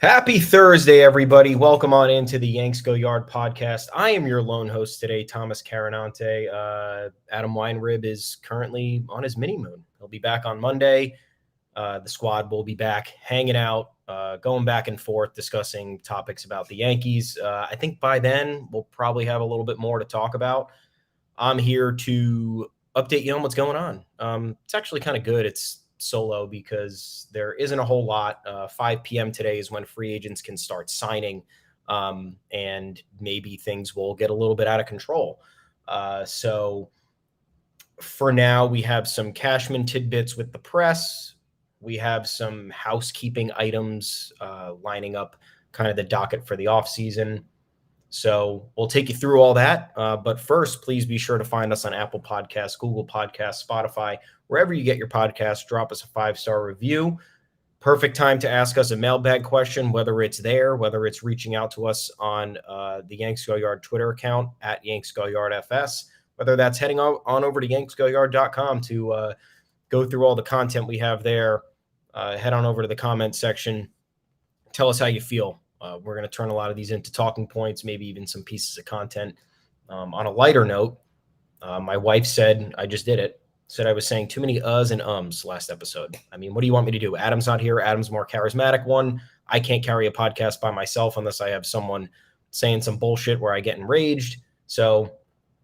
Happy Thursday, everybody. Welcome on into the Yanks Go Yard podcast. I am your lone host today, Thomas Carinante. Adam Weinrib is currently on his mini-moon. He'll be back on Monday. The squad will be back hanging out, going back and forth, discussing topics about the Yankees. I think by then we'll probably have a little bit more to talk about. I'm here to update you on what's going on. It's actually kind of good. It's solo because there isn't a whole lot. 5 p.m. today is when free agents can start signing, and maybe things will get a little bit out of control. So for now, we have some Cashman tidbits with the press. We have some housekeeping items lining up kind of the docket for the offseason. So we'll take you through all that. But first, please be sure to find us on Apple Podcasts, Google Podcasts, Spotify, wherever you get your podcasts. Drop us a 5-star review. Perfect time to ask us a mailbag question, whether it's there, whether it's reaching out to us on the Yanks Go Yard Twitter account at Yanks Go Yard FS, whether that's heading on over to yanksgoyard.com to go through all the content we have there. Head on over to the comment section. Tell us how you feel. We're going to turn a lot of these into talking points, maybe even some pieces of content. On a lighter note, my wife said, I just did it, said I was saying too many uhs and ums last episode. I mean, what do you want me to do? Adam's not here. Adam's more charismatic one. I can't carry a podcast by myself unless I have someone saying some bullshit where I get enraged. So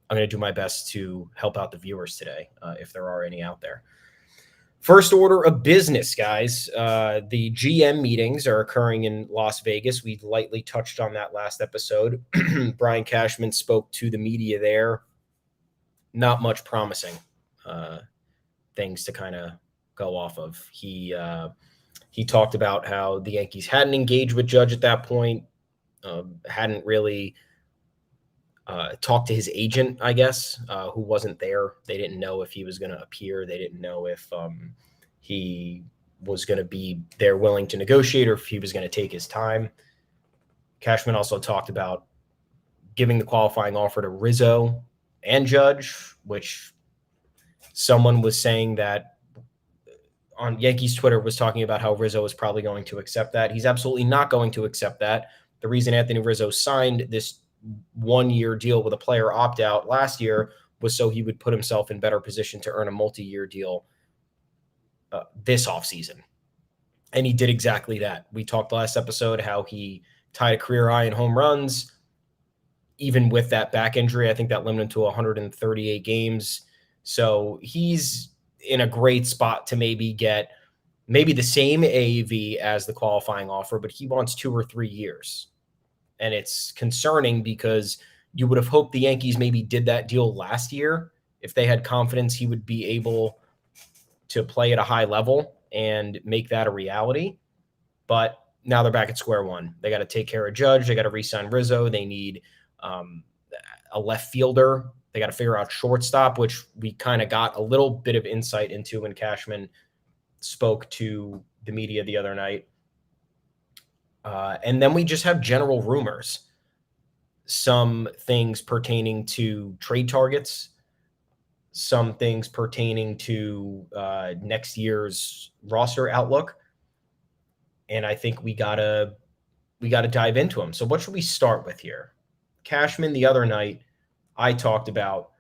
I'm going to do my best to help out the viewers today, if there are any out there. First order of business, guys. The GM meetings are occurring in Las Vegas. We lightly touched on that last episode. Brian Cashman spoke to the media there. Not much promising things to kind of go off of. He talked about how the Yankees hadn't engaged with Judge at that point, hadn't really talked to his agent, I guess, who wasn't there. They didn't know if he was going to appear. They didn't know if he was going to be there willing to negotiate or if he was going to take his time. Cashman also talked about giving the qualifying offer to Rizzo and Judge, which someone was saying that on Yankees Twitter was talking about how Rizzo is probably going to accept that. He's absolutely not going to accept that. The reason Anthony Rizzo signed this 1-year deal with a player opt-out last year was so he would put himself in better position to earn a multi-year deal this offseason. And he did exactly that. We talked last episode how he tied a career high in home runs, even with that back injury. I think that limited him to 138 games. So he's in a great spot to maybe get maybe the same AAV as the qualifying offer, but he wants 2 or 3 years. And it's concerning because you would have hoped the Yankees maybe did that deal last year if they had confidence he would be able to play at a high level and make that a reality. But now they're back at square one. They got to take care of Judge. They got to re-sign Rizzo. They need a left fielder. They got to figure out shortstop, which we kind of got a little bit of insight into when Cashman spoke to the media the other night. And then we just have general rumors, some things pertaining to trade targets, some things pertaining to next year's roster outlook. And I think we gotta dive into them. So what should we start with here? Cashman the other night, I talked about,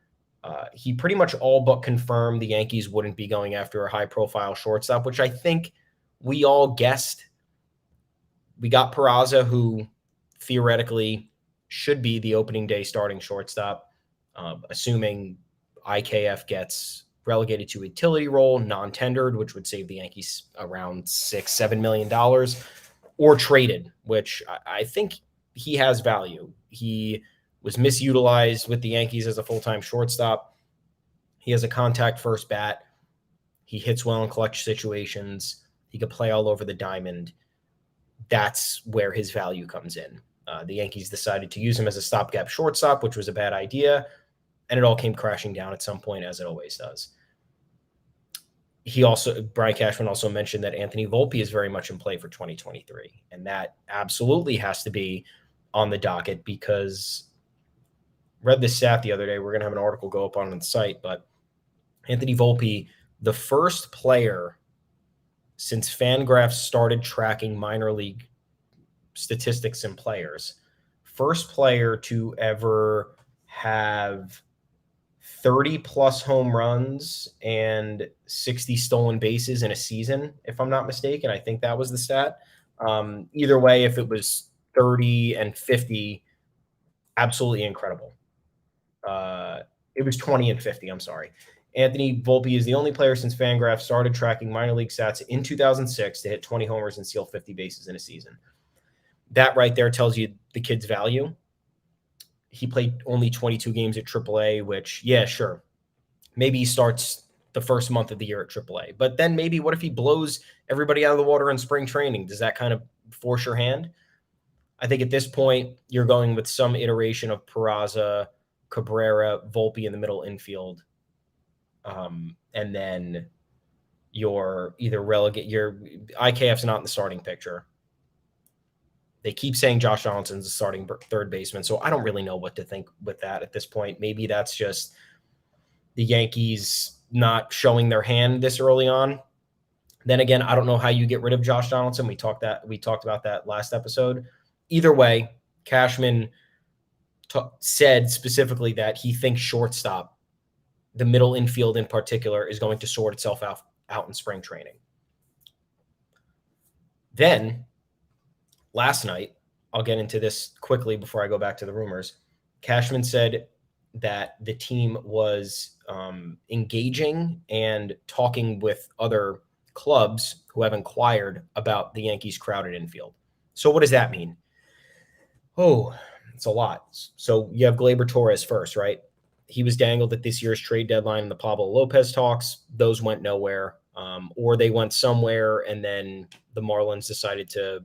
he pretty much all but confirmed the Yankees wouldn't be going after a high-profile shortstop, which I think we all guessed. We got Peraza, who theoretically should be the opening day starting shortstop, assuming IKF gets relegated to a utility role, non-tendered, which would save the Yankees around $6-7 million, or traded, which I think he has value. He was misutilized with the Yankees as a full-time shortstop. He has a contact first bat. He hits well in clutch situations. He could play all over the diamond. That's where his value comes in. The Yankees decided to use him as a stopgap shortstop, which was a bad idea, and it all came crashing down at some point, as it always does. Brian Cashman also mentioned that Anthony Volpe is very much in play for 2023, and that absolutely has to be on the docket because read this stat the other day. We're going to have an article go up on the site, but Anthony Volpe, the first player since Fangraphs started tracking minor league statistics and players. First player to ever have 30 plus home runs and 60 stolen bases in a season, if I'm not mistaken. I think that was the stat. Either way, if it was 30 and 50, absolutely incredible. It was 20 and 50. I'm sorry. Anthony Volpe is the only player since Fangraphs started tracking minor league stats in 2006 to hit 20 homers and steal 50 bases in a season. That right there tells you the kid's value. He played only 22 games at AAA, which, yeah, sure. Maybe he starts the first month of the year at AAA. But then maybe what if he blows everybody out of the water in spring training? Does that kind of force your hand? I think at this point, you're going with some iteration of Peraza, Cabrera, Volpe in the middle infield. And then you're either your IKF's not in the starting picture. They keep saying Josh Donaldson's the starting third baseman, so I don't really know what to think with that at this point. Maybe that's just the Yankees not showing their hand this early on. Then again, I don't know how you get rid of Josh Donaldson. We talked about that last episode. Either way, Cashman said specifically that he thinks shortstop, the middle infield in particular, is going to sort itself out in spring training. Then last night, I'll get into this quickly before I go back to the rumors. Cashman said that the team was engaging and talking with other clubs who have inquired about the Yankees' crowded infield. So what does that mean? Oh, it's a lot. So you have Gleyber Torres first, right? He was dangled at this year's trade deadline in the Pablo Lopez talks. Those went nowhere, or they went somewhere, and then the Marlins decided to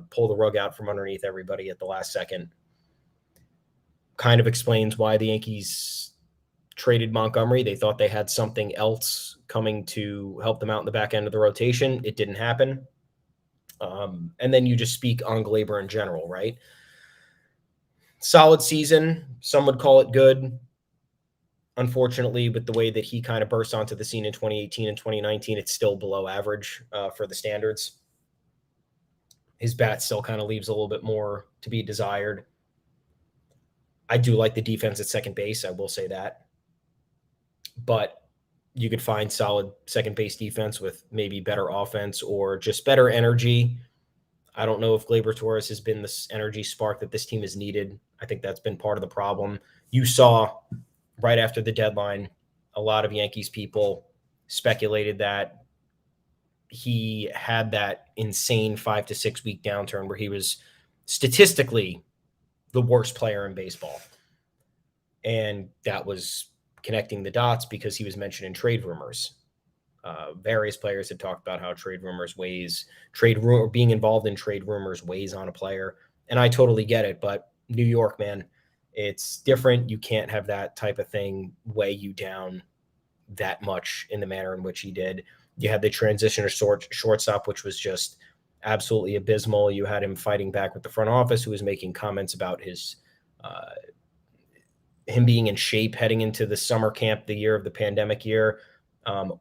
pull the rug out from underneath everybody at the last second. Kind of explains why the Yankees traded Montgomery. They thought they had something else coming to help them out in the back end of the rotation. It didn't happen. And then you just speak on Gleyber in general, right? Solid season. Some would call it good. Unfortunately, with the way that he kind of burst onto the scene in 2018 and 2019, it's still below average for the standards. His bat still kind of leaves a little bit more to be desired. I do like the defense at second base. I will say that. But you could find solid second base defense with maybe better offense or just better energy. I don't know if Gleyber Torres has been this energy spark that this team has needed. I think that's been part of the problem. You saw right after the deadline, a lot of Yankees people speculated that he had that insane 5 to 6 week downturn where he was statistically the worst player in baseball. And that was connecting the dots because he was mentioned in trade rumors. Various players had talked about how being involved in trade rumors weighs on a player. And I totally get it, but New York, man, it's different. You can't have that type of thing weigh you down that much in the manner in which he did. You had the transition to shortstop, which was just absolutely abysmal. You had him fighting back with the front office, who was making comments about him being in shape heading into the summer camp, the year of the pandemic year,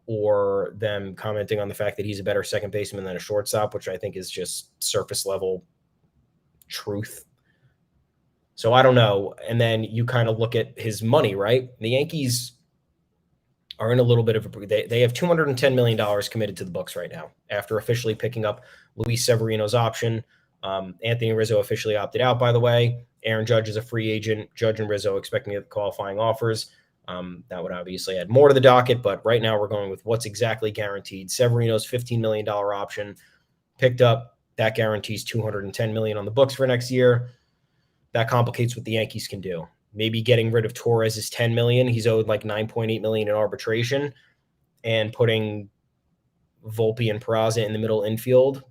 or them commenting on the fact that he's a better second baseman than a shortstop, which I think is just surface level truth. So I don't know. And then you kind of look at his money, right? The Yankees are in a little bit of they have $210 million committed to the books right now after officially picking up Luis Severino's option. Anthony Rizzo officially opted out, by the way. Aaron Judge is a free agent. Judge and Rizzo expecting to get qualifying offers. That would obviously add more to the docket, but right now we're going with what's exactly guaranteed. Severino's $15 million option picked up. That guarantees $210 million on the books for next year. That complicates what the Yankees can do. Maybe getting rid of Torres is $10 million. He's owed like $9.8 million in arbitration, and putting Volpe and Peraza in the middle infield.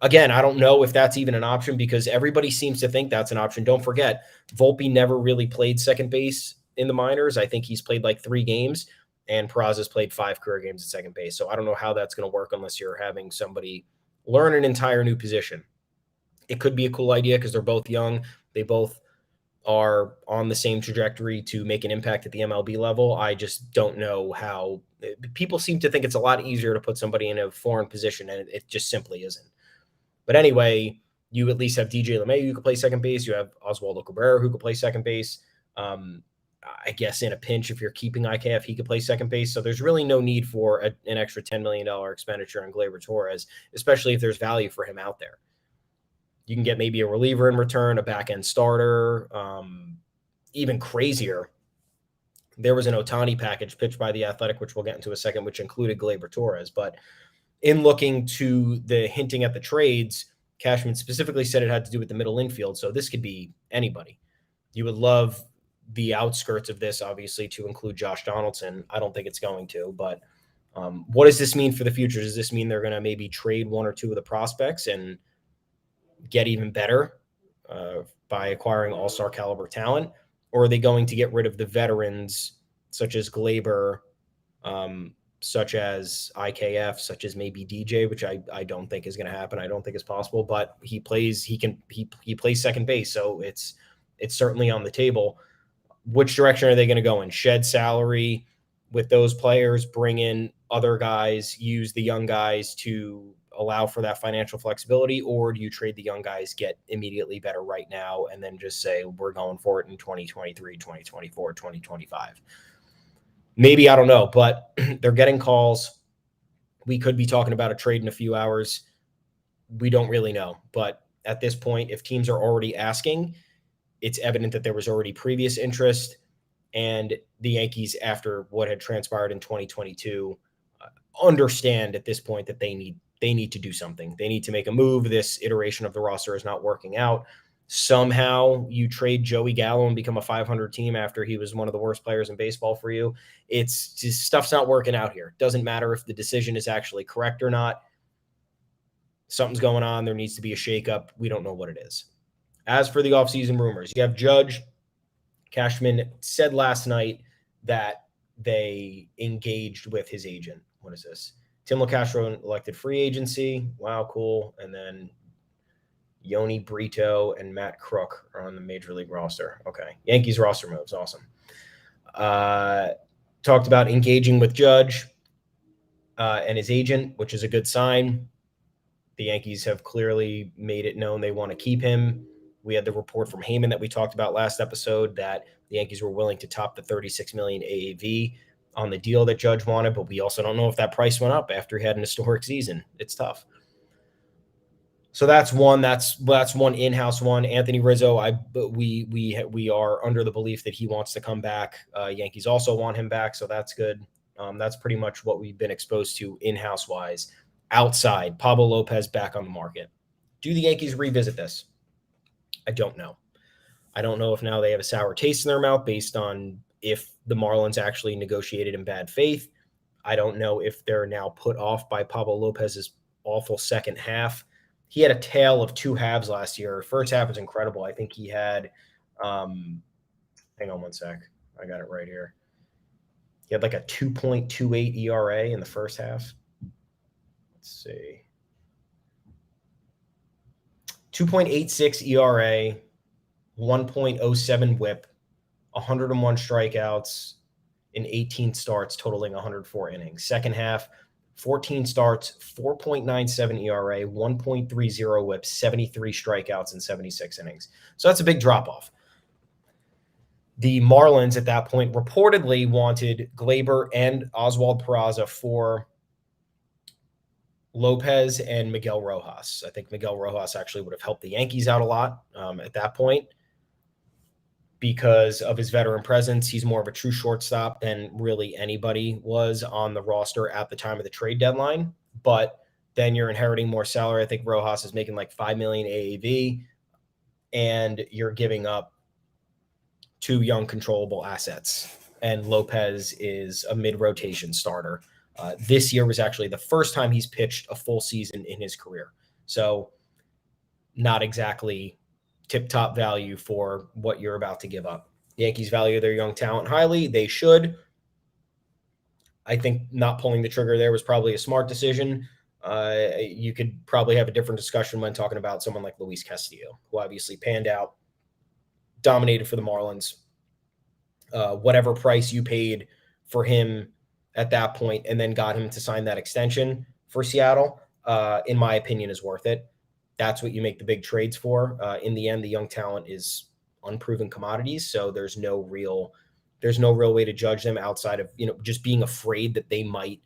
Again, I don't know if that's even an option because everybody seems to think that's an option. Don't forget, Volpe never really played second base in the minors. I think he's played like 3 games, and Peraza's played 5 career games at second base. So I don't know how that's going to work unless you're having somebody learn an entire new position. It could be a cool idea because they're both young. They both are on the same trajectory to make an impact at the MLB level. I just don't know how. People seem to think it's a lot easier to put somebody in a foreign position, and it just simply isn't. But anyway, You at least have DJ LeMahieu who could play second base. You have Oswaldo Cabrera who could play second base. I guess in a pinch, if you're keeping IKF, he could play second base. So there's really no need for an extra $10 million expenditure on Gleyber Torres, especially if there's value for him out there. You can get maybe a reliever in return, a back-end starter. Even crazier, there was an Ohtani package pitched by The Athletic, which we'll get into a second, which included Gleyber Torres. But in looking to the hinting at the trades, Cashman specifically said it had to do with the middle infield. So this could be anybody. You would love the outskirts of this, obviously, to include Josh Donaldson. I don't think it's going to, but what does this mean for the future? Does this mean they're going to maybe trade one or two of the prospects and get even better by acquiring all-star caliber talent? Or are they going to get rid of the veterans such as Gleyber, such as IKF, such as maybe DJ, which I don't think is going to happen. I don't think it's possible, but he plays second base. So it's certainly on the table. Which direction are they going to go in? Shed salary with those players, bring in other guys, use the young guys to allow for that financial flexibility, or do you trade the young guys, get immediately better right now, and then just say we're going for it in 2023, 2024, 2025? Maybe, I don't know, but they're getting calls. We could be talking about a trade in a few hours. We don't really know. But at this point, if teams are already asking, it's evident that there was already previous interest, and the Yankees, after what had transpired in 2022, understand at this point that they need to do something. They need to make a move. This iteration of the roster is not working out. Somehow you trade Joey Gallo and become a 500 team after he was one of the worst players in baseball for you. It's just, stuff's not working out here. Doesn't matter if the decision is actually correct or not. Something's going on. There needs to be a shakeup. We don't know what it is. As for the offseason rumors, you have Judge. Cashman said last night that they engaged with his agent. What is this? Tim LaCastro elected free agency. Wow, cool. And then Yoni Brito and Matt Crook are on the Major League roster. Okay. Yankees roster moves. Awesome. Talked about engaging with Judge and his agent, which is a good sign. The Yankees have clearly made it known they want to keep him. We had the report from Heyman that we talked about last episode that the Yankees were willing to top the $36 million AAV on the deal that Judge wanted, but we also don't know if that price went up after he had an historic season. It's tough. So that's one. That's one in-house one. Anthony Rizzo, we are under the belief that he wants to come back. Yankees also want him back, so that's good. That's pretty much what we've been exposed to in-house wise. Outside, Pablo Lopez back on the market. Do the Yankees revisit this? I don't know. I don't know if now they have a sour taste in their mouth based on if the Marlins actually negotiated in bad faith. I don't know if they're now put off by Pablo Lopez's awful second half. He had a tale of two halves last year. First half was incredible. I think he had, hang on one sec. I got it right here. He had like a 2.28 ERA in the first half. Let's see. 2.86 ERA, 1.07 whip, 101 strikeouts in 18 starts, totaling 104 innings. Second half, 14 starts, 4.97 ERA, 1.30 whip, 73 strikeouts in 76 innings. So that's a big drop-off. The Marlins at that point reportedly wanted Gleyber and Oswald Peraza for Lopez and Miguel Rojas. I think Miguel Rojas actually would have helped the Yankees out a lot at that point because of his veteran presence. He's more of a true shortstop than really anybody was on the roster at the time of the trade deadline. But then you're inheriting more salary. I think Rojas is making like $5 million AAV, and you're giving up two young controllable assets. And Lopez is a mid-rotation starter. This year was actually the first time he's pitched a full season in his career. So not exactly tip-top value for what you're about to give up. The Yankees value their young talent highly. They should. I think not pulling the trigger there was probably a smart decision. You could probably have a different discussion when talking about someone like Luis Castillo, who obviously panned out, dominated for the Marlins. Whatever price you paid for him at that point and then got him to sign that extension for Seattle, in my opinion, is worth it. That's what you make the big trades for. In the end, the young talent is unproven commodities, so there's no real way to judge them outside of just being afraid that they might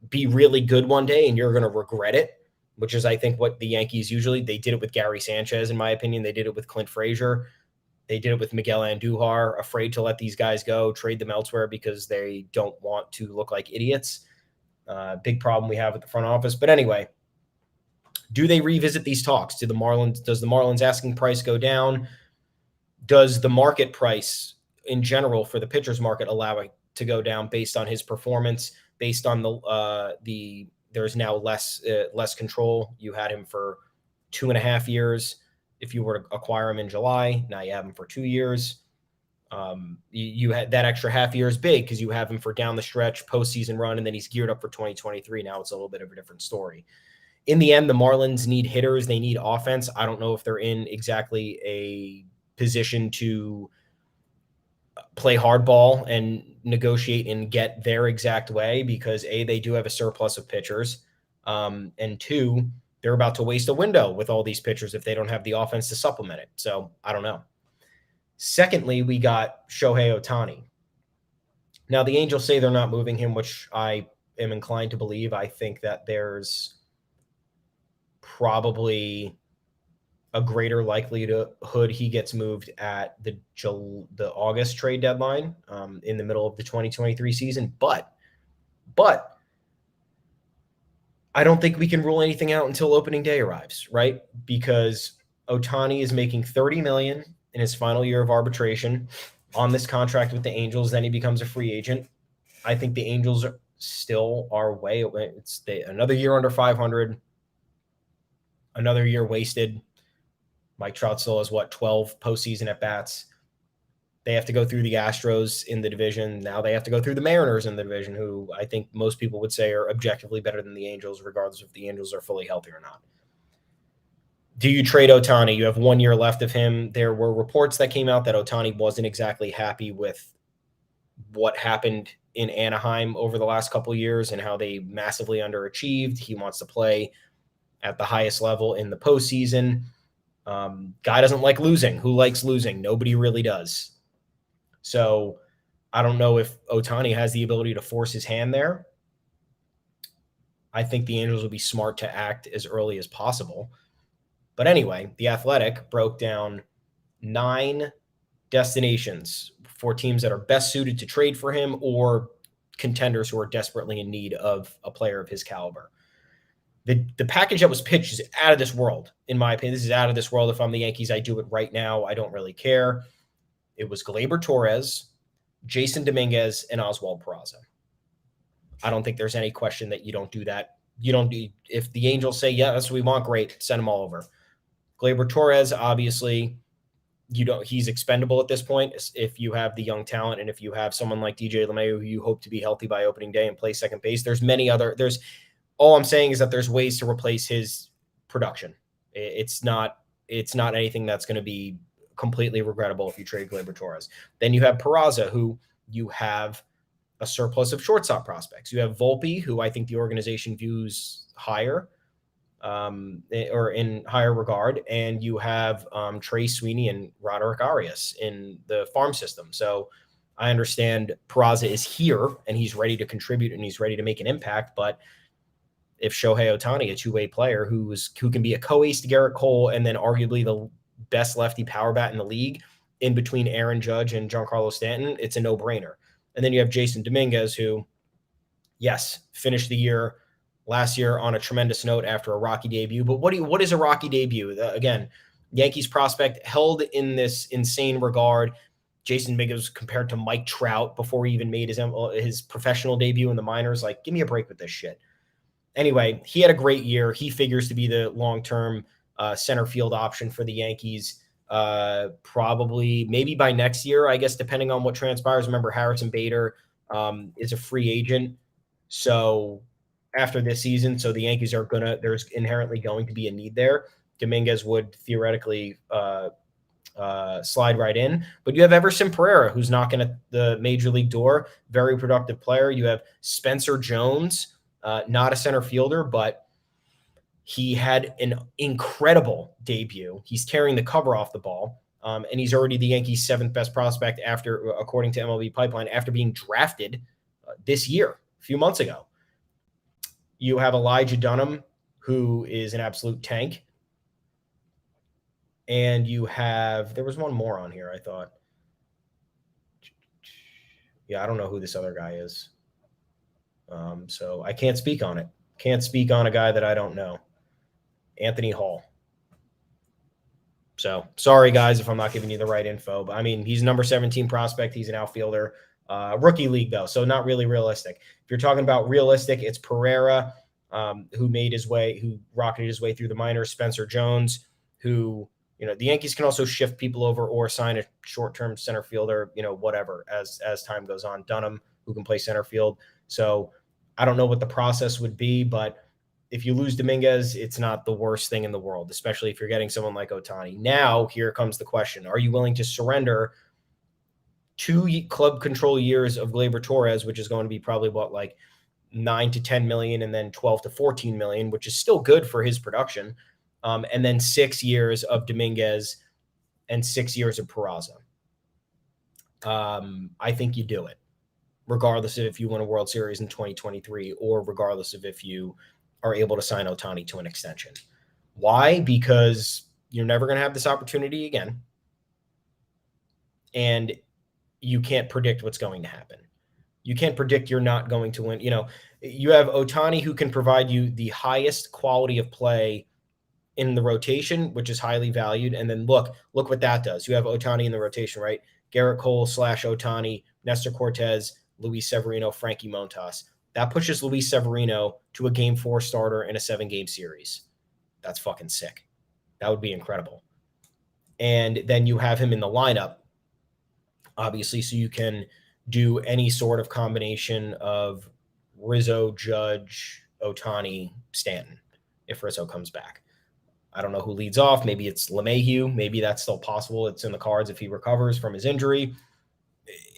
be really good one day and you're going to regret it, which is I think what the Yankees usually they did it with Gary Sanchez, in my opinion. They did it with Clint Frazier. They did it with Miguel Andujar, afraid to let these guys go, trade them elsewhere because they don't want to look like idiots. Big problem we have with the front office. But anyway, do they revisit these talks? Does the Marlins asking price go down? Does the market price in general for the pitcher's market allow it to go down based on his performance, based on there's now less control? You had him for 2.5 years. If you were to acquire him in July, now you have him for 2 years. You had that extra half year is big because you have him for down the stretch postseason run, and then he's geared up for 2023. Now it's a little bit of a different story. In the end, the Marlins need hitters. They need offense. I don't know if they're in exactly a position to play hardball and negotiate and get their exact way because A, they do have a surplus of pitchers. And two, they're about to waste a window with all these pitchers if they don't have the offense to supplement it. So I don't know. Secondly, we got Shohei Ohtani. Now, the Angels say they're not moving him, which I am inclined to believe. I think that there's probably a greater likelihood he gets moved at the August trade deadline in the middle of the 2023 season. But I don't think we can rule anything out until opening day arrives, right? Because Ohtani is making $30 million in his final year of arbitration on this contract with the Angels. Then he becomes a free agent. I think the Angels still are way away. It's another year under 500, another year wasted. Mike Trout still has 12 postseason at bats. They have to go through the Astros in the division. Now they have to go through the Mariners in the division, who I think most people would say are objectively better than the Angels, regardless if the Angels are fully healthy or not. Do you trade Ohtani? You have 1 year left of him. There were reports that came out that Ohtani wasn't exactly happy with what happened in Anaheim over the last couple of years and how they massively underachieved. He wants to play at the highest level in the postseason. Guy doesn't like losing. Who likes losing? Nobody really does. So I don't know if Ohtani has the ability to force his hand there. I think the Angels will be smart to act as early as possible. But anyway, The Athletic broke down 9 destinations for teams that are best suited to trade for him or contenders who are desperately in need of a player of his caliber. The package that was pitched is out of this world, in my opinion. This is out of this world. If I'm the Yankees, I do it right now. I don't really care. It was Gleyber Torres, Jason Dominguez, and Oswald Peraza. I don't think there's any question that you don't do that. If the Angels say, yeah, that's what we want, great, send them all over. Gleyber Torres, obviously, he's expendable at this point if you have the young talent and if you have someone like DJ LeMahieu who you hope to be healthy by opening day and play second base. All I'm saying is that there's ways to replace his production. It's not anything that's going to be completely regrettable if you trade Gleyber Torres. Then you have Peraza, who you have a surplus of shortstop prospects. You have Volpe, who I think the organization views higher or in higher regard. And you have Trey Sweeney and Roderick Arias in the farm system. So I understand Peraza is here and he's ready to contribute and he's ready to make an impact, but if Shohei Ohtani, a two-way player who can be a co-ace to Garrett Cole and then arguably the best lefty power bat in the league in between Aaron Judge and Giancarlo Stanton, it's a no-brainer. And then you have Jason Dominguez, who, yes, finished the year last year on a tremendous note after a rocky debut. But what is a rocky debut? Again, Yankees prospect held in this insane regard. Jason Dominguez compared to Mike Trout before he even made his professional debut in the minors. Like, give me a break with this shit. Anyway, he had a great year. He figures to be the long-term center field option for the Yankees. Probably maybe by next year, I guess, depending on what transpires. Remember, Harrison Bader is a free agent. So after this season, so the Yankees there's inherently going to be a need there. Dominguez would theoretically slide right in. But you have Everson Pereira, who's knocking at the major league door. Very productive player. You have Spencer Jones, not a center fielder, but He had an incredible debut. He's tearing the cover off the ball. And he's already the Yankees' 7th best prospect after, according to MLB Pipeline, after being drafted this year, a few months ago. You have Elijah Dunham, who is an absolute tank. And you have, there was one more on here, I thought. Yeah, I don't know who this other guy is. So I can't speak on it. Can't speak on a guy that I don't know. Anthony Hall. So sorry, guys, if I'm not giving you the right info. But I mean, he's a number 17 prospect. He's an outfielder. Rookie league, though, so not really realistic. If you're talking about realistic, it's Pereira, who rocketed his way through the minors. Spencer Jones, who, the Yankees can also shift people over or sign a short-term center fielder, whatever, as time goes on. Dunham, who can play center field. So I don't know what the process would be, but if you lose Dominguez, it's not the worst thing in the world, especially if you're getting someone like Ohtani. Now, here comes the question. Are you willing to surrender 2 club control years of Gleyber Torres, which is going to be probably like 9 to 10 million and then 12 to 14 million, which is still good for his production. And then 6 years of Dominguez and 6 years of Peraza. I think you do it, regardless of if you win a World Series in 2023 or regardless of if you are able to sign Ohtani to an extension. Why? Because you're never going to have this opportunity again. And you can't predict what's going to happen. You can't predict you're not going to win. You have Ohtani, who can provide you the highest quality of play in the rotation, which is highly valued. And then look what that does. You have Ohtani in the rotation, right? Garrett Cole / Ohtani, Nestor Cortez, Luis Severino, Frankie Montas. That pushes Luis Severino to a Game 4 starter in a 7-game series. That's fucking sick. That would be incredible. And then you have him in the lineup, obviously, so you can do any sort of combination of Rizzo, Judge, Ohtani, Stanton, if Rizzo comes back. I don't know who leads off. Maybe it's LeMahieu. Maybe that's still possible. It's in the cards if he recovers from his injury.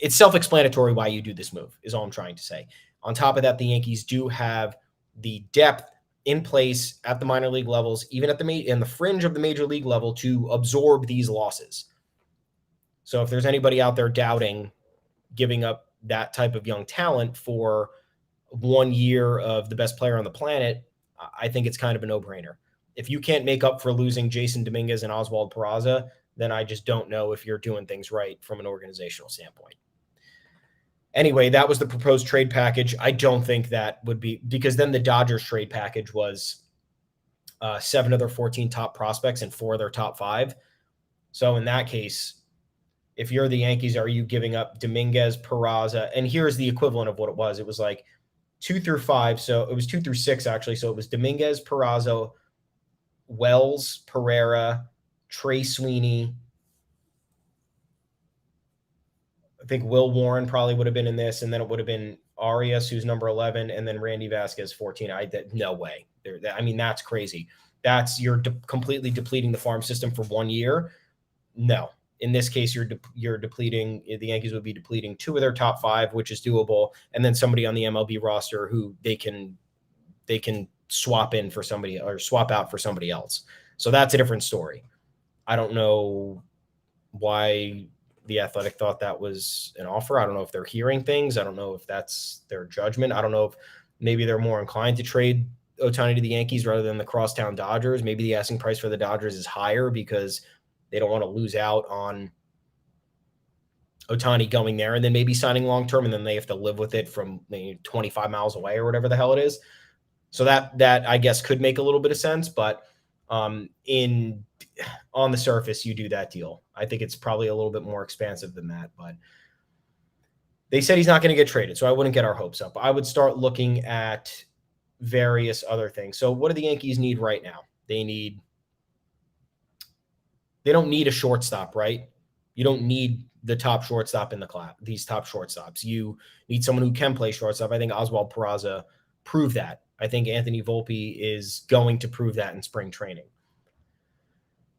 It's self-explanatory why you do this move, is all I'm trying to say. On top of that, the Yankees do have the depth in place at the minor league levels, even at in the fringe of the major league level, to absorb these losses. So if there's anybody out there doubting giving up that type of young talent for 1 year of the best player on the planet, I think it's kind of a no-brainer. If you can't make up for losing Jason Dominguez and Oswald Peraza, then I just don't know if you're doing things right from an organizational standpoint. Anyway, that was the proposed trade package. I don't think that would be, because then the Dodgers trade package was 7 of their 14 top prospects and 4 of their top 5. So in that case, if you're the Yankees, are you giving up Dominguez, Peraza? And here's the equivalent of what it was. It was like 2 through 5. So it was 2 through 6, actually. So it was Dominguez, Peraza, Wells, Pereira, Trey Sweeney. I think Will Warren probably would have been in this, and then it would have been Arias, who's number 11, and then Randy Vasquez, 14. No way. That's crazy. You're completely depleting the farm system for 1 year. No. In this case, you're depleting. The Yankees would be depleting 2 of their top 5, which is doable, and then somebody on the MLB roster who they can swap in for somebody or swap out for somebody else. So that's a different story. I don't know why the Athletic thought that was an offer. I don't know if they're hearing things. I don't know if that's their judgment. I don't know if maybe they're more inclined to trade Ohtani to the Yankees rather than the crosstown Dodgers. Maybe the asking price for the Dodgers is higher because they don't want to lose out on Ohtani going there and then maybe signing long-term, and then they have to live with it from 25 miles away or whatever the hell it is. So that I guess could make a little bit of sense, but on the surface, you do that deal. I think it's probably a little bit more expansive than that, but they said he's not going to get traded, so I wouldn't get our hopes up. I would start looking at various other things. So what do the Yankees need right now? They don't need a shortstop, right? You don't need the top shortstop in the class, these top shortstops. You need someone who can play shortstop. I think Oswald Peraza proved that. I think Anthony Volpe is going to prove that in spring training.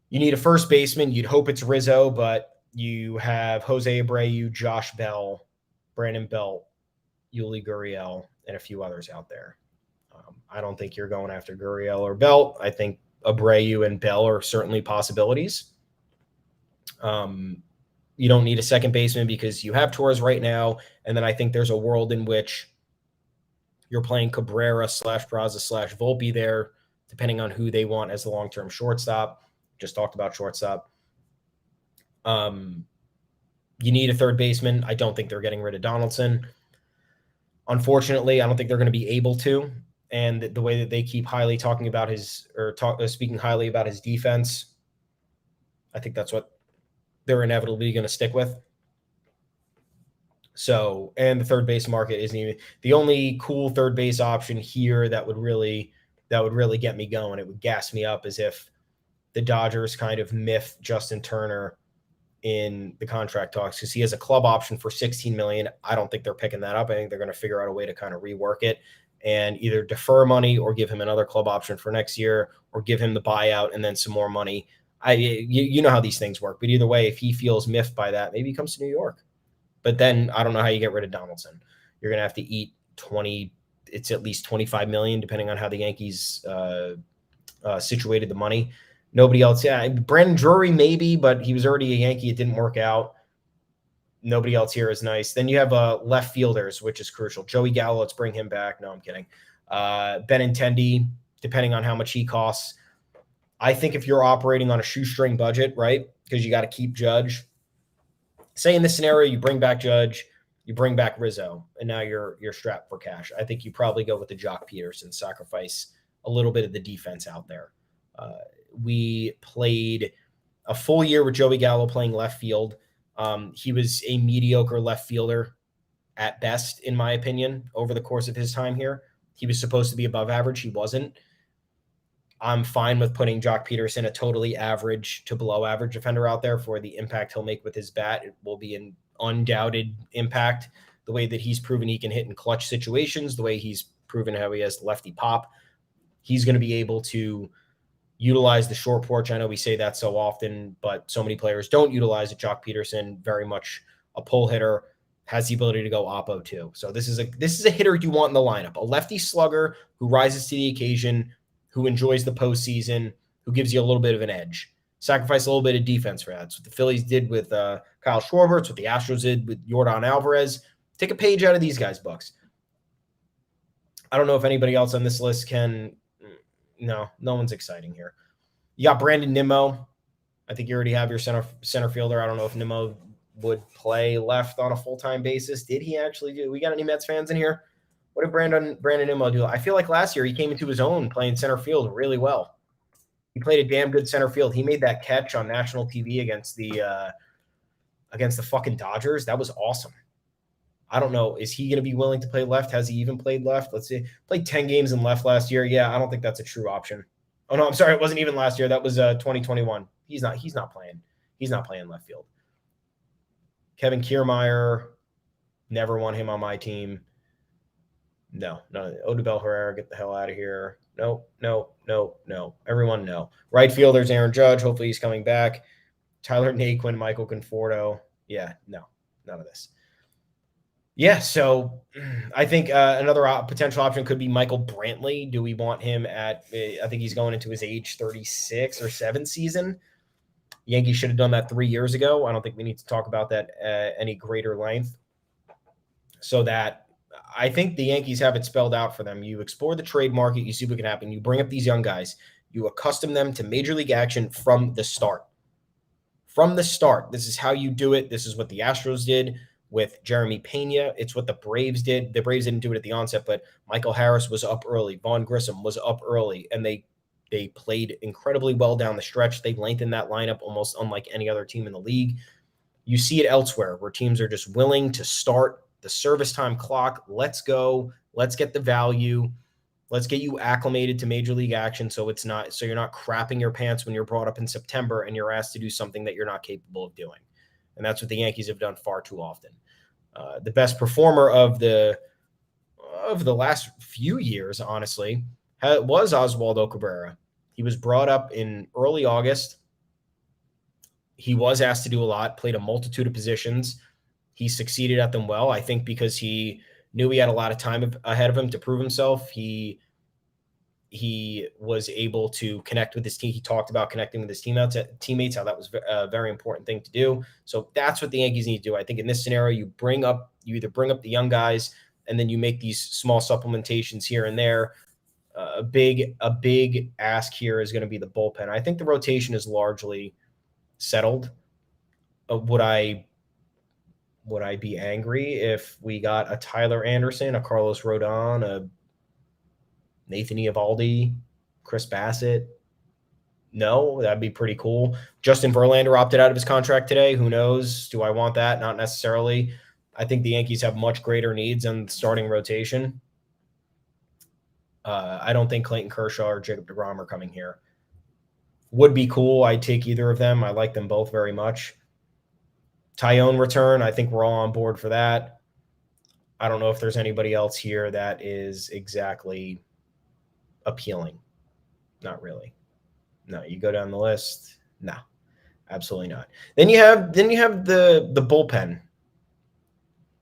You need a first baseman. You'd hope it's Rizzo, but you have Jose Abreu, Josh Bell, Brandon Belt, Yuli Gurriel, and a few others out there. I don't think you're going after Gurriel or Belt. I think Abreu and Bell are certainly possibilities. You don't need a second baseman because you have Torres right now. And then I think there's a world in which you're playing Cabrera / Peraza / Volpe there, depending on who they want as the long-term shortstop. Just talked about shortstop. You need a third baseman. I don't think they're getting rid of Donaldson. Unfortunately, I don't think they're going to be able to. And the way that they keep highly talking about speaking highly about his defense, I think that's what they're inevitably going to stick with. So, and the third base market isn't even the only cool third base option here that would really get me going. It would gas me up as if the Dodgers kind of miffed Justin Turner in the contract talks because he has a club option for $16 million. I don't think they're picking that up. I think they're going to figure out a way to kind of rework it and either defer money or give him another club option for next year or give him the buyout and then some more money. You know how these things work, but either way, if he feels miffed by that, maybe he comes to New York. But then I don't know how you get rid of Donaldson. You're going to have to eat 20. It's at least $25 million, depending on how the Yankees situated the money. Nobody else. Yeah, Brandon Drury maybe, but he was already a Yankee. It didn't work out. Nobody else here is nice. Then you have left fielders, which is crucial. Joey Gallo, let's bring him back. No, I'm kidding. Benintendi, depending on how much he costs. I think if you're operating on a shoestring budget, right, because you got to keep Judge. Say in this scenario, you bring back Judge, you bring back Rizzo, and now you're strapped for cash. I think you probably go with the Jock Peterson, sacrifice a little bit of the defense out there. We played a full year with Joey Gallo playing left field. He was a mediocre left fielder at best, in my opinion, over the course of his time here. He was supposed to be above average. He wasn't. I'm fine with putting Jock Peterson, a totally average to below average defender out there for the impact he'll make with his bat. It will be an undoubted impact. The way that he's proven he can hit in clutch situations, the way he's proven how he has lefty pop, he's going to be able to utilize the short porch. I know we say that so often, but so many players don't utilize it. Jock Peterson, very much a pull hitter, has the ability to go oppo too. So this is a hitter you want in the lineup, a lefty slugger who rises to the occasion, who enjoys the postseason, who gives you a little bit of an edge. Sacrifice a little bit of defense for that. That's what the Phillies did with Kyle Schwarber. It's what the Astros did with Yordan Alvarez. Take a page out of these guys' books. I don't know if anybody else on this list can. No one's exciting here. You got Brandon Nimmo. I think you already have your center fielder. I don't know if Nimmo would play left on a full-time basis. Did he actually do? We got any Mets fans in here? What did Brandon Nimmo do? I feel like last year he came into his own playing center field really well. He played a damn good center field. He made that catch on national TV against the fucking Dodgers. That was awesome. I don't know. Is he going to be willing to play left? Has he even played left? Let's see. Played 10 games in left last year. Yeah, I don't think that's a true option. Oh, no, I'm sorry. It wasn't even last year. That was 2021. He's not playing. He's not playing left field. Kevin Kiermaier, never want him on my team. No. Odubel Herrera, get the hell out of here. No. Everyone, no. Right fielder's Aaron Judge. Hopefully he's coming back. Tyler Naquin, Michael Conforto. Yeah, no, none of this. Yeah, so I think another potential option could be Michael Brantley. Do we want him at I think he's going into his age 36 or 7 season. Yankees should have done that 3 years ago. I don't think we need to talk about that any greater length. So that I think the Yankees have it spelled out for them. You explore the trade market, you see what can happen. You bring up these young guys. You accustom them to major league action from the start. From the start. This is how you do it. This is what the Astros did with Jeremy Pena. It's what the Braves did. The Braves didn't do it at the onset, but Michael Harris was up early. Vaughn Grissom was up early, and they played incredibly well down the stretch. They lengthened that lineup almost unlike any other team in the league. You see it elsewhere where teams are just willing to start the service time clock. Let's go. Let's get the value. Let's get you acclimated to major league action so you're not crapping your pants when you're brought up in September and you're asked to do something that you're not capable of doing. And that's what the Yankees have done far too often. The best performer of the last few years, honestly, was Oswaldo Cabrera. He was brought up in early August. He was asked to do a lot, played a multitude of positions. He succeeded at them well, I think, because he knew he had a lot of time ahead of him to prove himself. He he was able to connect with his team. He talked about connecting with his teammates, how that was a very important thing to do. So that's what the Yankees need to do. I think in this scenario, you either bring up the young guys and then you make these small supplementations here and there. A big ask here is going to be the bullpen. I think the rotation is largely settled. Would I be angry if we got a Tyler Anderson, a Carlos Rodon, a Nathan Eovaldi, Chris Bassett? No, that'd be pretty cool. Justin Verlander opted out of his contract today. Who knows? Do I want that? Not necessarily. I think the Yankees have much greater needs on the starting rotation. I don't think Clayton Kershaw or Jacob deGrom are coming here. Would be cool. I'd take either of them. I like them both very much. Tyone return, I think we're all on board for that. I don't know if there's anybody else here that is exactly appealing. Not really. No, you go down the list. No, absolutely not. Then you have the bullpen.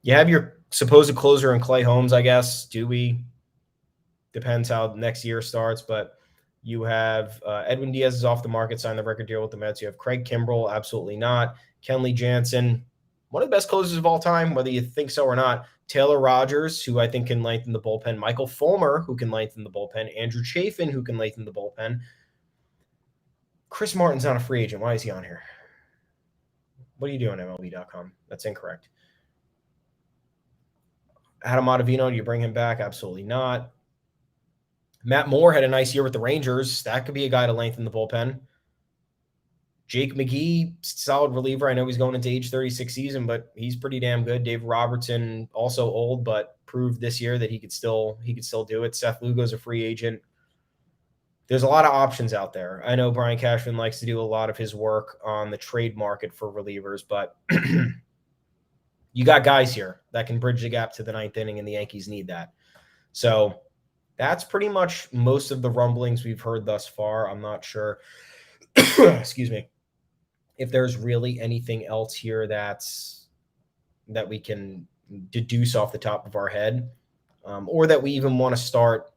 You have your supposed closer in Clay Holmes, I guess. Do we? Depends how next year starts, but you have Edwin Diaz is off the market, signed the record deal with the Mets. You have Craig Kimbrell, absolutely not. Kenley Jansen, one of the best closers of all time, whether you think so or not. Taylor Rogers, who I think can lengthen the bullpen. Michael Fulmer, who can lengthen the bullpen. Andrew Chafin, who can lengthen the bullpen. Chris Martin's not a free agent. Why is he on here? What are you doing, MLB.com? That's incorrect. Adam Ottavino, do you bring him back? Absolutely not. Matt Moore had a nice year with the Rangers. That could be a guy to lengthen the bullpen. Jake McGee, solid reliever. I know he's going into age 36 season, but he's pretty damn good. Dave Robertson, also old, but proved this year that he could still do it. Seth Lugo's a free agent. There's a lot of options out there. I know Brian Cashman likes to do a lot of his work on the trade market for relievers, but you got guys here that can bridge the gap to the ninth inning, and the Yankees need that. So that's pretty much most of the rumblings we've heard thus far. I'm not sure, excuse me, if there's really anything else here that we can deduce off the top of our head, or that we even want to start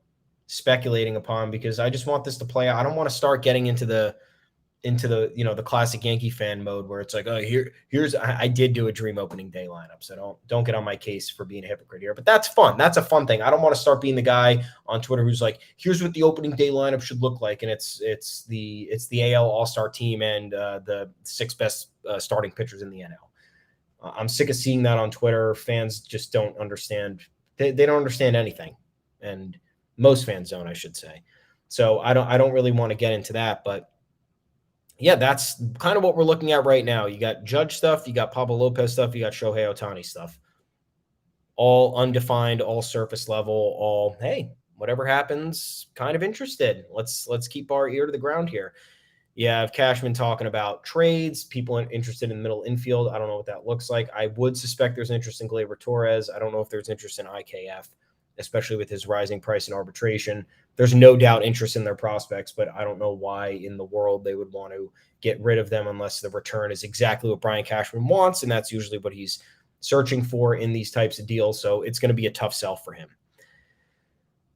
speculating upon, because I just want this to play out. I don't want to start getting into the the classic Yankee fan mode where it's like, oh, here's I did do a dream opening day lineup, so don't get on my case for being a hypocrite here. But that's fun. That's a fun thing. I don't want to start being the guy on Twitter who's like, here's what the opening day lineup should look like, and it's the AL All-Star team and the 6 best starting pitchers in the NL. I'm sick of seeing that on Twitter. Fans just don't understand. They don't understand anything, and most fans don't, I should say. So I don't really want to get into that, but yeah, that's kind of what we're looking at right now. You got Judge stuff, you got Pablo Lopez stuff, you got Shohei Ohtani stuff. All undefined, all surface level, all, hey, whatever happens, kind of interested. Let's keep our ear to the ground here. You have Cashman talking about trades, people interested in the middle infield. I don't know what that looks like. I would suspect there's interest in Gleyber Torres. I don't know if there's interest in IKF, especially with his rising price in arbitration. There's no doubt interest in their prospects, but I don't know why in the world they would want to get rid of them unless the return is exactly what Brian Cashman wants, and that's usually what he's searching for in these types of deals, so it's going to be a tough sell for him.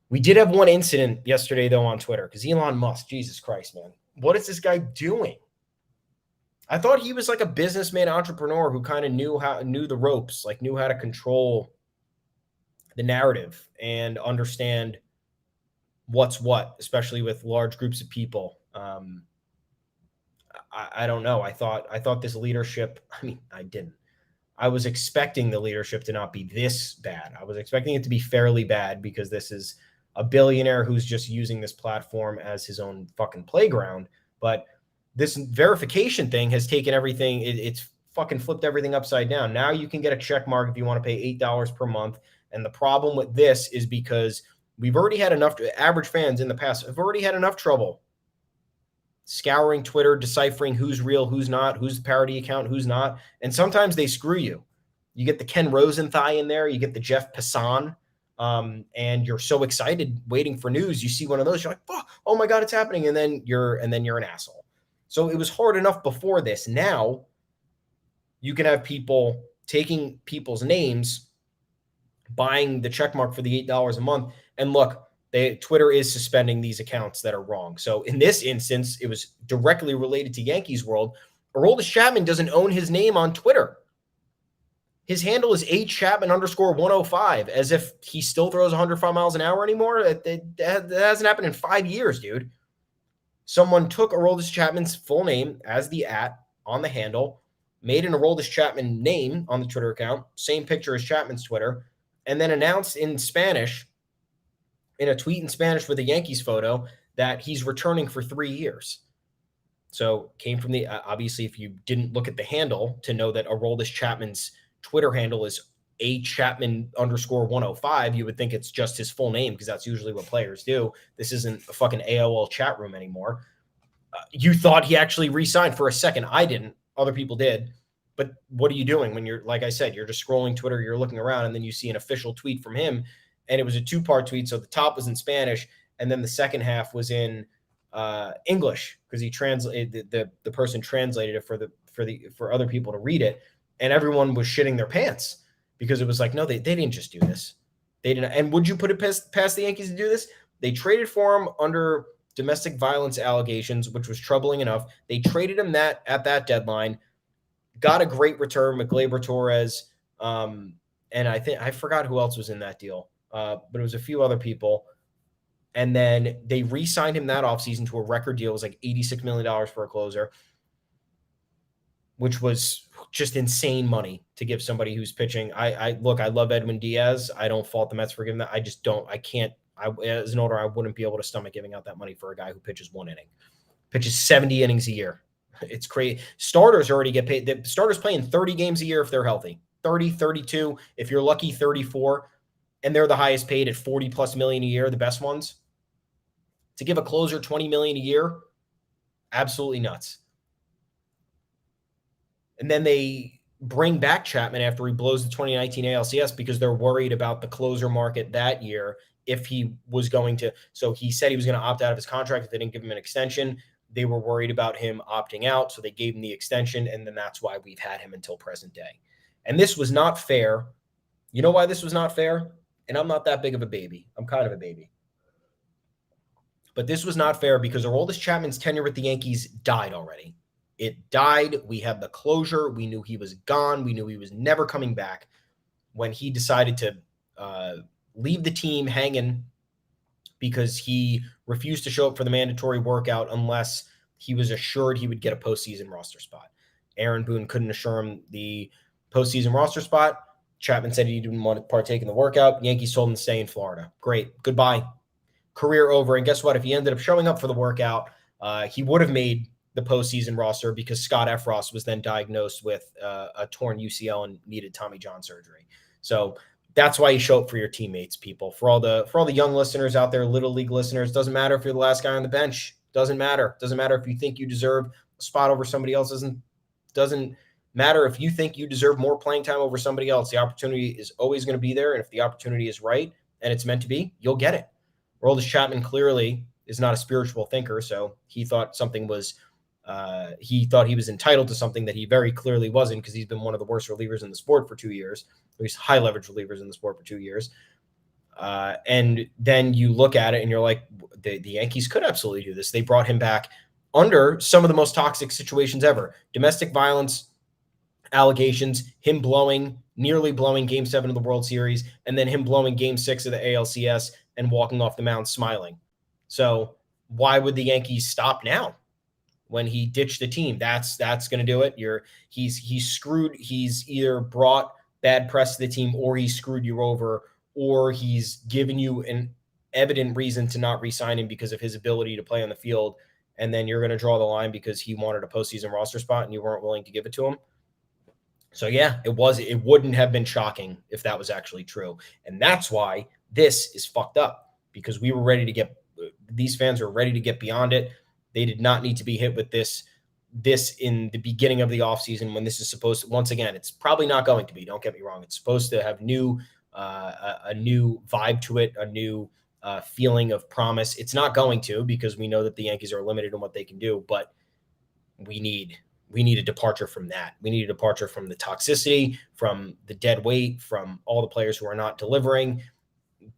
We did have one incident yesterday, though, on Twitter, because Elon Musk, Jesus Christ, man. What is this guy doing? I thought he was like a businessman entrepreneur who kind of knew the ropes, like knew how to control the narrative and understand what's what, especially with large groups of people. I don't know. I thought this leadership, I didn't. I was expecting the leadership to not be this bad. I was expecting it to be fairly bad because this is a billionaire who's just using this platform as his own fucking playground. But this verification thing has taken everything. It's fucking flipped everything upside down. Now you can get a check mark if you want to pay $8 per month. And the problem with this is because we've already had enough, average fans in the past have already had enough trouble scouring Twitter, deciphering who's real, who's not, who's the parody account, who's not. And sometimes they screw you. You get the Ken Rosenthal in there, you get the Jeff Passan, and you're so excited waiting for news. You see one of those, you're like, oh my God, it's happening. And then you're an asshole. So it was hard enough before this. Now you can have people taking people's names, buying the check mark for the $8 a month. And look, Twitter is suspending these accounts that are wrong. So in this instance, it was directly related to Yankees world. Aroldis Chapman doesn't own his name on Twitter. His handle is @Chapman_105, as if he still throws 105 miles an hour anymore. That hasn't happened in 5 years, dude. Someone took Aroldis Chapman's full name as the on the handle, made an Aroldis Chapman name on the Twitter account, same picture as Chapman's Twitter, and then announced in Spanish, in a tweet in Spanish with a Yankees photo, that he's returning for 3 years. So came from the, obviously, if you didn't look at the handle to know that Aroldis Chapman's Twitter handle is @Chapman_105, you would think it's just his full name, because that's usually what players do. This isn't a fucking AOL chat room anymore. You thought he actually re-signed for a second. I didn't. Other people did. But what are you doing when you're, like I said, you're just scrolling Twitter, you're looking around, and then you see an official tweet from him, and it was a 2-part tweet. So the top was in Spanish, and then the second half was in English, because he translated, the person translated it for other people to read it, and everyone was shitting their pants, because it was like, no, they didn't just do this. They didn't. And would you put it past the Yankees to do this? They traded for him under domestic violence allegations, which was troubling enough. They traded him at that deadline, got a great return with Gleyber Torres, and I forgot who else was in that deal, but it was a few other people. And then they re-signed him that offseason to a record deal. It was like $86 million for a closer, which was just insane money to give somebody who's pitching. I love Edwin Diaz. I don't fault the Mets for giving that. I just don't. I can't. As an owner, I wouldn't be able to stomach giving out that money for a guy who pitches 1 inning, pitches 70 innings a year. It's crazy. Starters already get paid. The starters play in 30 games a year if they're healthy. 30, 32. If you're lucky, 34. And they're the highest paid at 40+ million a year, the best ones. To give a closer 20 million a year, absolutely nuts. And then they bring back Chapman after he blows the 2019 ALCS, because they're worried about the closer market that year if he was going to. So he said he was going to opt out of his contract if they didn't give him an extension. They were worried about him opting out, so they gave him the extension, and then that's why we've had him until present day. And this was not fair. You know why this was not fair? And I'm not that big of a baby. I'm kind of a baby. But this was not fair because Aroldis Chapman's tenure with the Yankees died already. It died. We had the closure. We knew he was gone. We knew he was never coming back. When he decided to leave the team hanging because he refused to show up for the mandatory workout unless he was assured he would get a postseason roster spot. Aaron Boone couldn't assure him the postseason roster spot. Chapman said he didn't want to partake in the workout. Yankees told him to stay in Florida. Great. Goodbye. Career over. And guess what? If he ended up showing up for the workout, he would have made the postseason roster, because Scott Efros was then diagnosed with a torn UCL and needed Tommy John surgery. So that's why you show up for your teammates, people. For all the young listeners out there, little league listeners, doesn't matter if you're the last guy on the bench. Doesn't matter. Doesn't matter if you think you deserve a spot over somebody else. Doesn't matter if you think you deserve more playing time over somebody else. The opportunity is always going to be there, and if the opportunity is right and it's meant to be, you'll get it. Aroldis Chapman clearly is not a spiritual thinker, so he thought something was he thought he was entitled to something that he very clearly wasn't, because he's been one of the worst relievers in the sport for 2 years, at least high leverage relievers in the sport for 2 years. And then you look at it and you're like, the Yankees could absolutely do this. They brought him back under some of the most toxic situations ever. Domestic violence allegations, him nearly blowing Game 7 of the World Series, and then him blowing Game 6 of the ALCS and walking off the mound smiling. So why would the Yankees stop now? When he ditched the team, that's going to do it. He's screwed. He's either brought bad press to the team, or he screwed you over, or he's given you an evident reason to not re-sign him because of his ability to play on the field. And then you're going to draw the line because he wanted a postseason roster spot and you weren't willing to give it to him. So yeah, it wouldn't have been shocking if that was actually true. And that's why this is fucked up, because these fans are ready to get beyond it. They did not need to be hit with this in the beginning of the offseason, when this is supposed to, once again, it's probably not going to be, don't get me wrong. It's supposed to have a new vibe to it, a new feeling of promise. It's not going to, because we know that the Yankees are limited in what they can do, but we need a departure from that. We need a departure from the toxicity, from the dead weight, from all the players who are not delivering.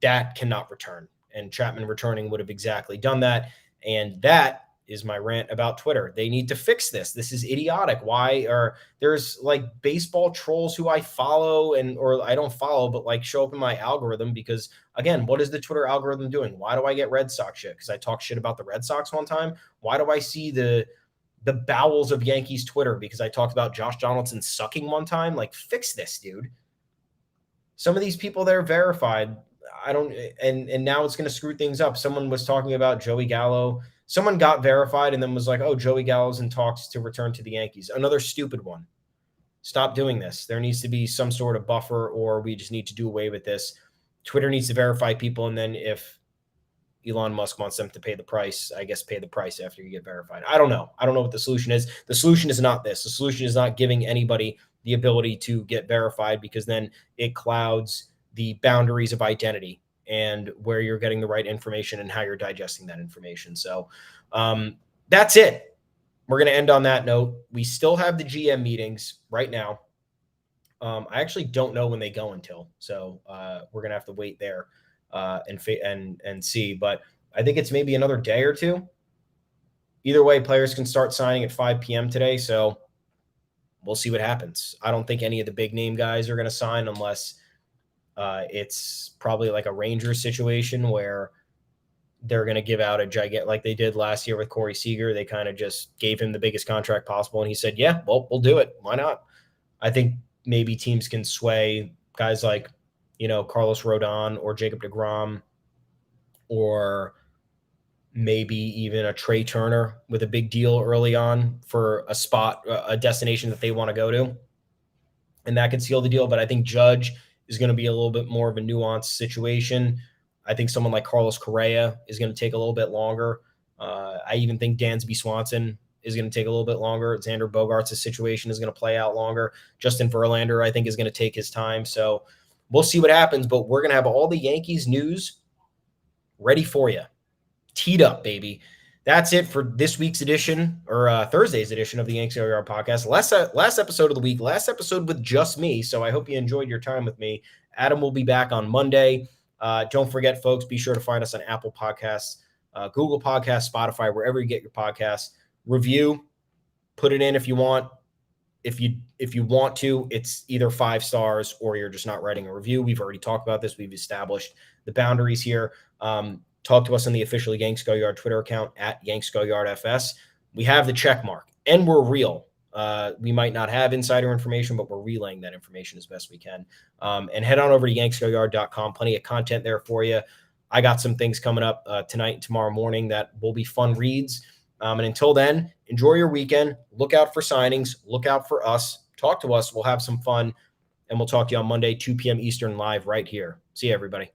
That cannot return. and Chapman returning would have exactly done that. And that is my rant about Twitter. They need to fix this. This is idiotic. Why are there's like baseball trolls who I follow or I don't follow, but like show up in my algorithm because again, what is the Twitter algorithm doing? Why do I get Red Sox shit? Because I talk shit about the Red Sox one time. Why do I see the bowels of Yankees Twitter because I talked about Josh Donaldson sucking one time? Like, fix this, dude. Some of these people that are verified, I don't, and now it's going to screw things up. Someone was talking about Joey Gallo. Someone got verified and then was like, oh, Joey Gallo's in talks to return to the Yankees. Another stupid one. Stop doing this. There needs to be some sort of buffer, or we just need to do away with this. Twitter needs to verify people, and then if Elon Musk wants them to pay the price, I guess pay the price after you get verified. I don't know. I don't know what the solution is. The solution is not this. The solution is not giving anybody the ability to get verified, because then it clouds the boundaries of identity and where you're getting the right information and how you're digesting that information. So that's it. We're going to end on that note. We still have the GM meetings right now. I actually don't know when they go until, so we're going to have to wait there and see. But I think it's maybe another day or two. Either way, players can start signing at 5 p.m. today, so we'll see what happens. I don't think any of the big name guys are going to sign unless it's probably like a Rangers situation where they're going to give out a gigantic, like they did last year with Corey Seager. They kind of just gave him the biggest contract possible, and he said, yeah, well, we'll do it. Why not? I think maybe teams can sway guys like, Carlos Rodon or Jacob deGrom, or maybe even a Trey Turner with a big deal early on for a spot, a destination that they want to go to. And that could seal the deal. But I think Judge is going to be a little bit more of a nuanced situation. I think someone like Carlos Correa is going to take a little bit longer. I even think Dansby Swanson is going to take a little bit longer. Xander Bogaerts' situation is going to play out longer. Justin Verlander, I think, is going to take his time. So we'll see what happens, but we're going to have all the Yankees news ready for you. Teed up, baby. That's it for this week's edition, or Thursday's edition of the Yanks Go Yard podcast. Last episode of the week, last episode with just me, so I hope you enjoyed your time with me. Adam will be back on Monday. Don't forget, folks, be sure to find us on Apple Podcasts, Google Podcasts, Spotify, wherever you get your podcasts. Review, put it in if you want. If you want to, it's either 5 stars or you're just not writing a review. We've already talked about this. We've established the boundaries here. Talk to us on the official Yanks Go Yard Twitter account at Yanks Go Yard FS. We have the check mark, and we're real. We might not have insider information, but we're relaying that information as best we can. And head on over to yanksgoyard.com. Plenty of content there for you. I got some things coming up tonight and tomorrow morning that will be fun reads. And until then, enjoy your weekend. Look out for signings. Look out for us. Talk to us. We'll have some fun, and we'll talk to you on Monday, 2 p.m. Eastern, live right here. See you, everybody.